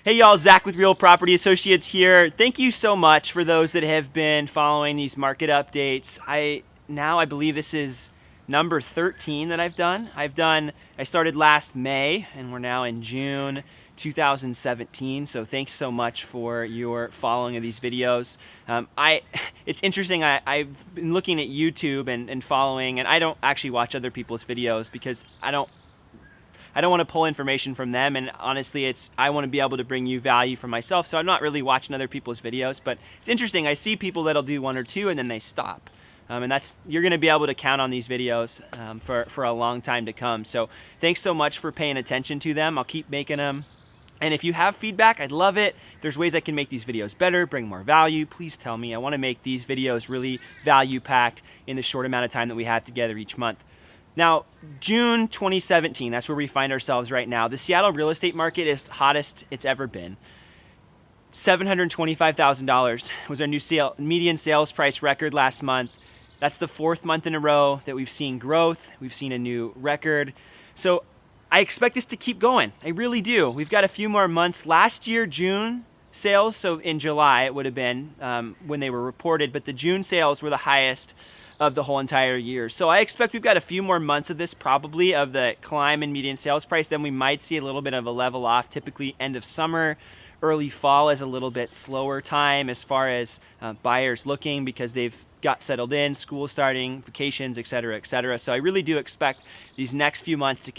Hey y'all, Zach with Real Property Associates here. Thank you so much for those that have been following these market updates. I believe this is number 13 that I've done. I started last May and we're now in June 2017. So thanks so much for your following of these videos. It's interesting, I've been looking at YouTube and following, and I don't actually watch other people's videos because I don't want to pull information from them, and honestly I want to be able to bring you value for myself, so I'm not really watching other people's videos. But it's interesting, I see people that'll do one or two and then they stop. And you're going to be able to count on these videos for a long time to come. So thanks so much for paying attention to them. I'll keep making them. And if you have feedback, I'd love it. If there's ways I can make these videos better, bring more value, please tell me. I want to make these videos really value-packed in the short amount of time that we have together each month. Now, June 2017, that's where we find ourselves right now. The Seattle real estate market is the hottest it's ever been. $725,000 was our new median sales price record last month. That's the fourth month in a row that we've seen growth. We've seen a new record. So I expect this to keep going. I really do. We've got a few more months. Last year, June sales, so in July it would have been when they were reported, but the June sales were the highest of the whole entire year. So I expect we've got a few more months of this, probably, of the climb in median sales price. Then we might see a little bit of a level off. Typically end of summer, early fall is a little bit slower time as far as buyers looking, because they've got settled in, school starting, vacations, et cetera, et cetera. So I really do expect these next few months to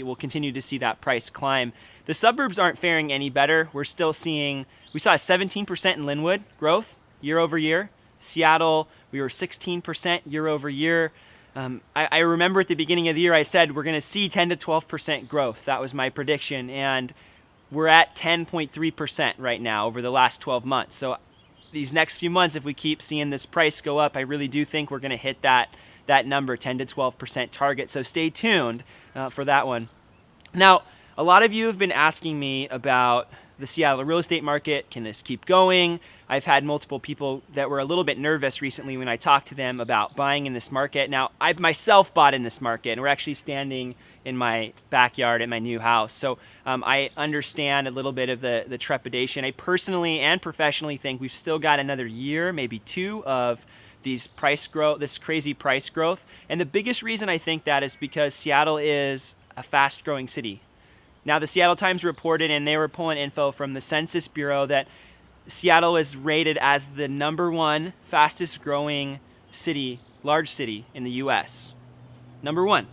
we'll continue to see that price climb. The suburbs aren't faring any better. We saw a 17% in Linwood growth year over year. Seattle, we were 16% year over year. I remember at the beginning of the year I said we're going to see 10 to 12% growth. That was my prediction, and we're at 10.3% right now over the last 12 months. So these next few months, if we keep seeing this price go up, I really do think we're going to hit that number, 10 to 12% target. So stay tuned for that one. Now, a lot of you have been asking me about the Seattle real estate market. Can this keep going? I've had multiple people that were a little bit nervous recently when I talked to them about buying in this market. Now, I've myself bought in this market, and we're actually standing in my backyard at my new house. So I understand a little bit of the trepidation. I personally and professionally think we've still got another year, maybe two, of this crazy price growth. And the biggest reason I think that is because Seattle is a fast-growing city. Now, the Seattle Times reported, and they were pulling info from the Census Bureau, that Seattle is rated as the #1 fastest growing city, large city in the US. #1.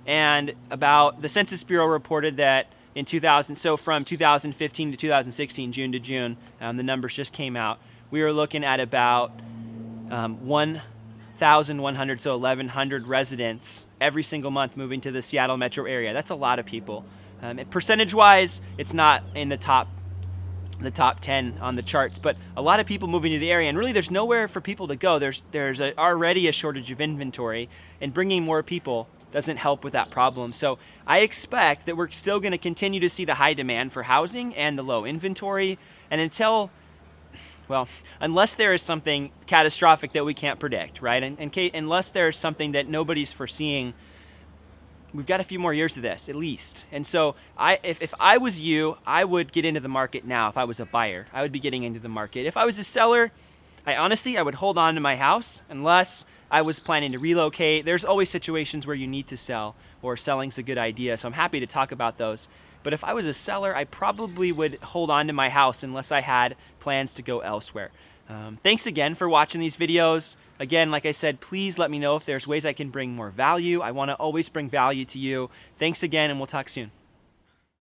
And the Census Bureau reported that from 2015 to 2016, June to June, the numbers just came out, we were looking at about 1,100, so 1,100 residents every single month moving to the Seattle metro area. That's a lot of people. Percentage-wise, it's not in the top 10 on the charts, but a lot of people moving to the area, and really there's nowhere for people to go. There's already a shortage of inventory, and bringing more people doesn't help with that problem. So I expect that we're still going to continue to see the high demand for housing and the low inventory, and unless there is something catastrophic that we can't predict, right? Unless there's something that nobody's foreseeing, we've got a few more years of this, at least. And so if I was you, I would get into the market now. If I was a buyer, I would be getting into the market. If I was a seller, I would hold on to my house unless I was planning to relocate. There's always situations where you need to sell, or selling's a good idea, so I'm happy to talk about those. But if I was a seller, I probably would hold on to my house unless I had plans to go elsewhere. Thanks again for watching these videos. Again, like I said, please let me know if there's ways I can bring more value. I want to always bring value to you. Thanks again, and we'll talk soon.